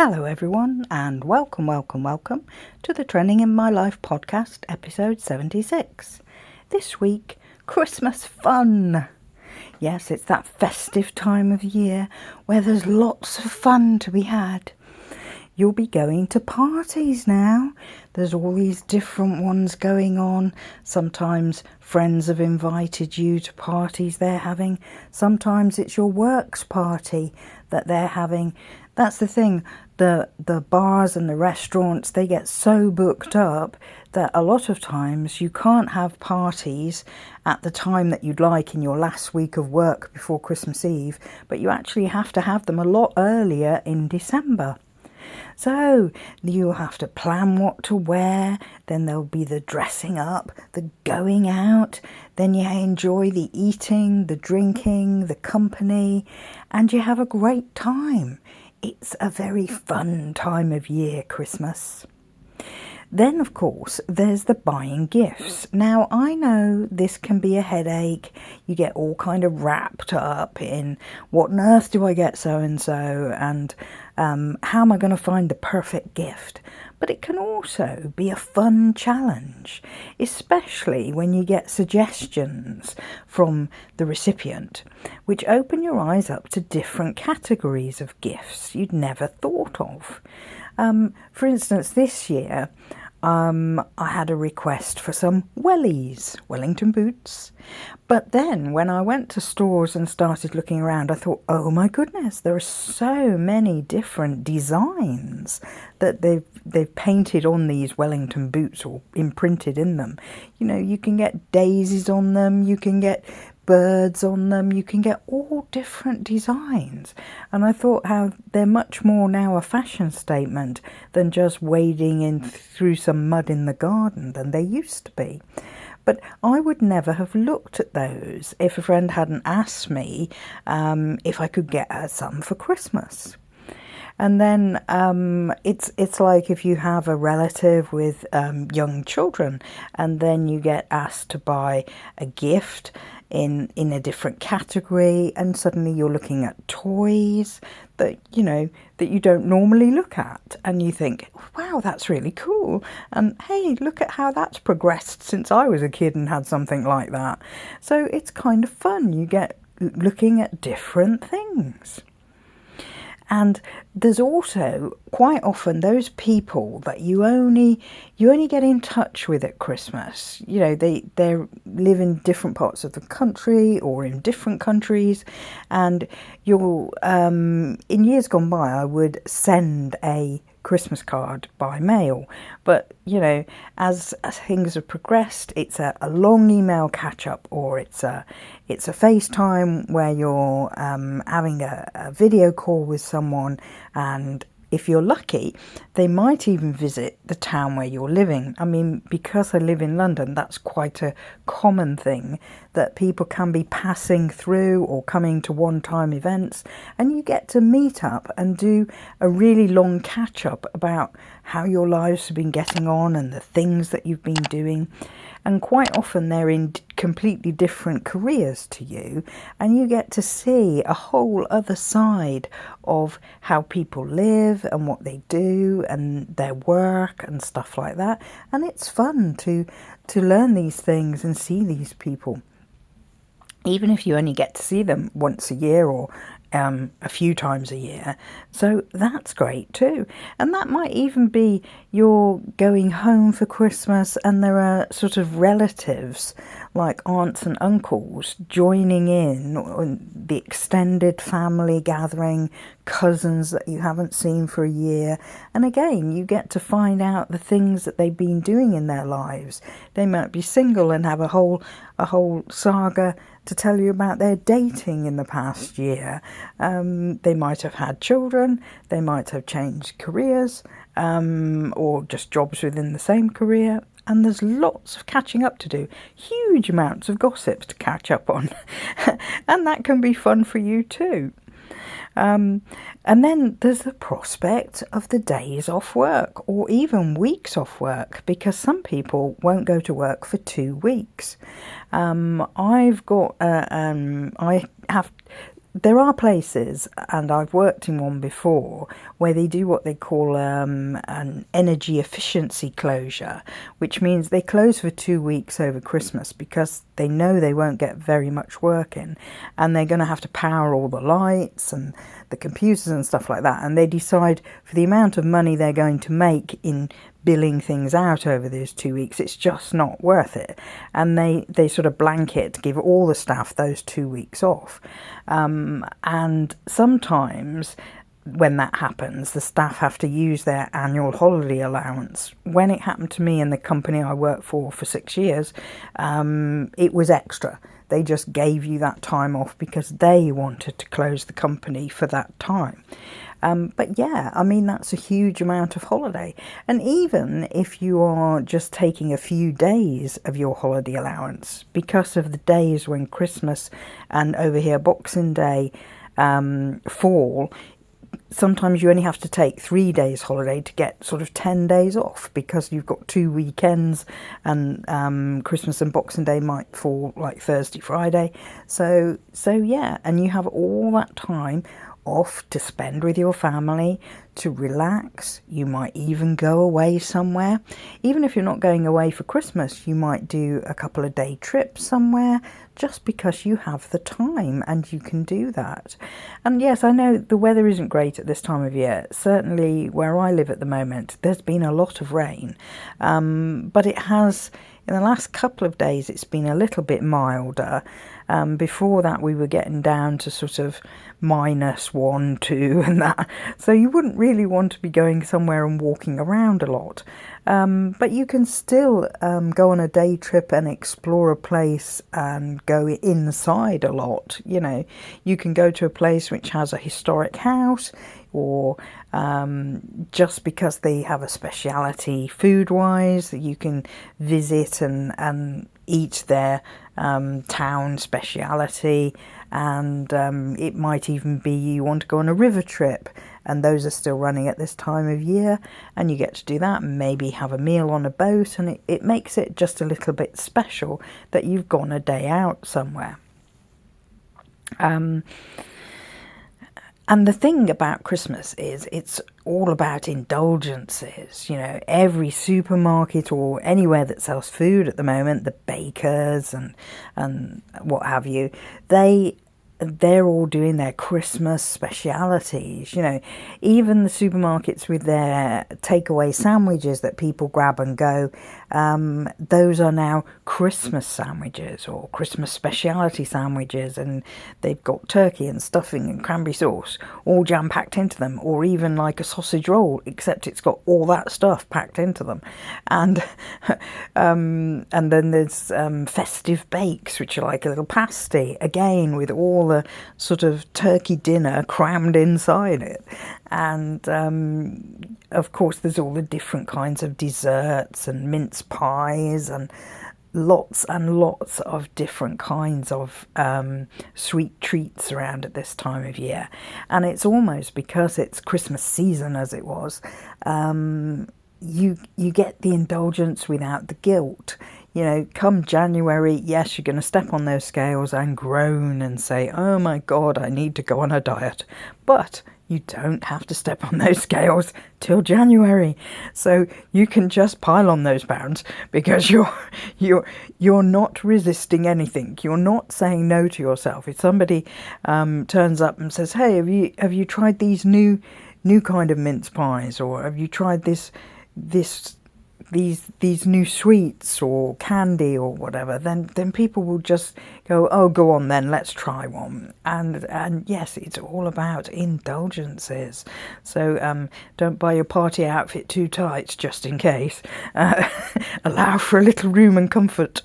Hello everyone, and welcome to the Trending in My Life podcast, episode 76. This week, Christmas fun. Yes, it's that festive time of year where there's lots of fun to be had. You'll be going to parties now. There's all these different ones going on. Sometimes friends have invited you to parties they're having. Sometimes it's your work's party that they're having. That's the thing. The bars and the restaurants, they get so booked up that a lot of times you can't have parties at the time that you'd like in your last week of work before Christmas Eve, but you actually have to have them a lot earlier in December. So you'll have to plan what to wear, then there'll be the dressing up, the going out, then you enjoy the eating, the drinking, the company, and you have a great time. It's a very fun time of year, Christmas. Then, of course, there's the buying gifts. Now, I know this can be a headache. You get all kind of wrapped up in what on earth do I get so-and-so and how am I going to find the perfect gift? But it can also be a fun challenge, especially when you get suggestions from the recipient, which open your eyes up to different categories of gifts you'd never thought of. For instance, this year, I had a request for some wellies, Wellington boots. But then when I went to stores and started looking around, I thought, oh my goodness, there are so many different designs that they've painted on these Wellington boots or imprinted in them. You know, you can get daisies on them, you can get birds on them, you can get all different designs. And I thought how they're much more now a fashion statement than just wading in through some mud in the garden than they used to be. But I would never have looked at those if a friend hadn't asked me if I could get her some for Christmas. And then it's like if you have a relative with young children and then you get asked to buy a gift in a different category, and suddenly you're looking at toys that you don't normally look at, and you think, wow, that's really cool, and hey, look at how that's progressed since I was a kid and had something like that. So it's kind of fun. You get looking at different things. And there's also quite often those people that you only get in touch with at Christmas. You know, they live in different parts of the country or in different countries, and you'll in years gone by I would send a Christmas card by mail, but as things have progressed, it's a long email catch up, or it's a FaceTime where you're having a video call with someone, and if you're lucky, they might even visit the town where you're living. I mean, because I live in London, that's quite a common thing, that people can be passing through or coming to one-time events, and you get to meet up and do a really long catch-up about how your lives have been getting on and the things that you've been doing. And quite often they're in completely different careers to you, and you get to see a whole other side of how people live and what they do and their work and stuff like that. And it's fun to learn these things and see these people, even if you only get to see them once a year or a few times a year. So that's great too. And that might even be you're going home for Christmas and there are sort of relatives like aunts and uncles joining in on the extended family gathering, cousins that you haven't seen for a year. And again, you get to find out the things that they've been doing in their lives. They might be single and have a whole saga to tell you about their dating in the past year. They might have had children, they might have changed careers, or just jobs within the same career. And there's lots of catching up to do, huge amounts of gossip to catch up on. And that can be fun for you too. And then there's the prospect of the days off work or even weeks off work, because some people won't go to work for 2 weeks. I have there are places, and I've worked in one before, where they do what they call an energy efficiency closure, which means they close for 2 weeks over Christmas because they know they won't get very much work in, and they're going to have to power all the lights and the computers and stuff like that, and they decide for the amount of money they're going to make in billing things out over those 2 weeks, it's just not worth it, and they sort of blanket give all the staff those 2 weeks off, and sometimes when that happens, the staff have to use their annual holiday allowance. When it happened to me in the company I worked for 6 years, it was extra. They just gave you that time off because they wanted to close the company for that time. But yeah, I mean, that's a huge amount of holiday. And even if you are just taking a few days of your holiday allowance, because of the days when Christmas and over here Boxing Day fall, sometimes you only have to take 3 days holiday to get sort of 10 days off, because you've got 2 weekends, and Christmas and Boxing Day might fall like Thursday, Friday. So yeah, and you have all that time off to spend with your family, to relax. You might even go away somewhere. Even if you're not going away for Christmas, you might do a couple of day trips somewhere, just because you have the time and you can do that. And yes, I know the weather isn't great at this time of year. Certainly where I live at the moment, there's been a lot of rain, but it has, in the last couple of days, it's been a little bit milder. Before that, we were getting down to sort of -1, 2 and that. So you wouldn't really want to be going somewhere and walking around a lot. But you can still go on a day trip and explore a place and go inside a lot. You know, you can go to a place which has a historic house, or just because they have a speciality food-wise, that you can visit and eat their town speciality. And it might even be you want to go on a river trip, and those are still running at this time of year, and you get to do that and maybe have a meal on a boat, and it makes it just a little bit special that you've gone a day out somewhere. And the thing about Christmas is it's all about indulgences. You know, every supermarket or anywhere that sells food at the moment, the bakers and what have you, they're all doing their Christmas specialities. You know, even the supermarkets with their takeaway sandwiches that people grab and go, those are now Christmas sandwiches or Christmas speciality sandwiches, and they've got turkey and stuffing and cranberry sauce all jam packed into them, or even like a sausage roll, except it's got all that stuff packed into them. And then there's festive bakes, which are like a little pasty, again with all the sort of turkey dinner crammed inside it. And of course there's all the different kinds of desserts and mince pies and lots of different kinds of sweet treats around at this time of year. And it's almost because it's Christmas season, as it was, you get the indulgence without the guilt. You know, come January, yes, you're going to step on those scales and groan and say, oh my God, I need to go on a diet. But you don't have to step on those scales till January. So you can just pile on those pounds, because you're not resisting anything. You're not saying no to yourself. If somebody turns up and says, hey, have you tried these new kind of mince pies, or have you tried these new sweets or candy or whatever, then people will just go, oh, go on then, let's try one. And yes, it's all about indulgences. So don't buy your party outfit too tight, just in case. Allow for a little room and comfort.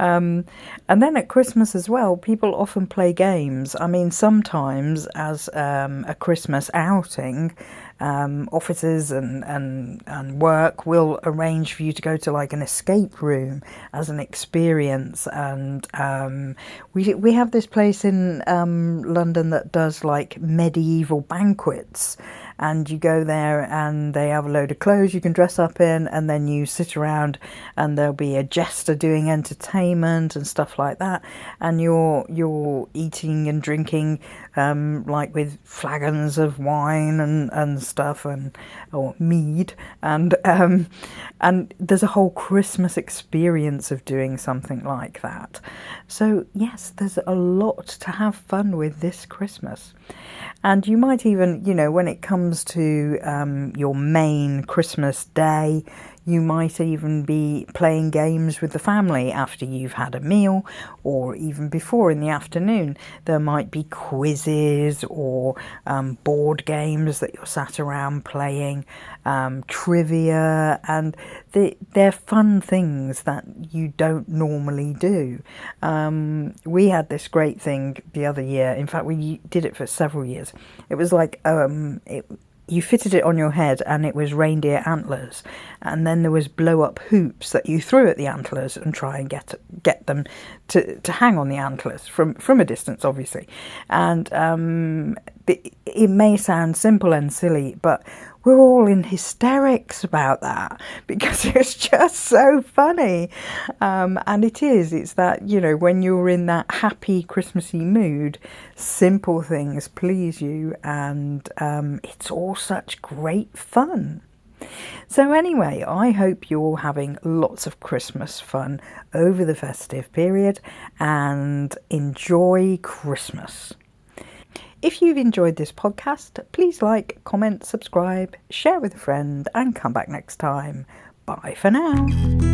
And then at Christmas as well, people often play games. I mean, sometimes as a Christmas outing, offices and work will arrange for you to go to like an escape room as an experience. And we have this place in London that does like medieval banquets. and you go there and they have a load of clothes you can dress up in, and then you sit around and there'll be a jester doing entertainment and stuff like that, and you're eating and drinking like with flagons of wine and stuff, or mead, and there's a whole Christmas experience of doing something like that. So yes, there's a lot to have fun with this Christmas. And you might even, when it comes to your main Christmas day, you might even be playing games with the family after you've had a meal, or even before in the afternoon. There might be quizzes or board games that you're sat around playing, trivia, and they're fun things that you don't normally do. We had this great thing the other year. In fact, we did it for several years. It was like you fitted it on your head, and it was reindeer antlers, and then there was blow up hoops that you threw at the antlers and try and get them to hang on the antlers from a distance, obviously. And it may sound simple and silly, but we're all in hysterics about that because it's just so funny. And it's that, when you're in that happy Christmassy mood, simple things please you, and it's all such great fun. So anyway, I hope you're all having lots of Christmas fun over the festive period, and enjoy Christmas. If you've enjoyed this podcast, please like, comment, subscribe, share with a friend, and come back next time. Bye for now.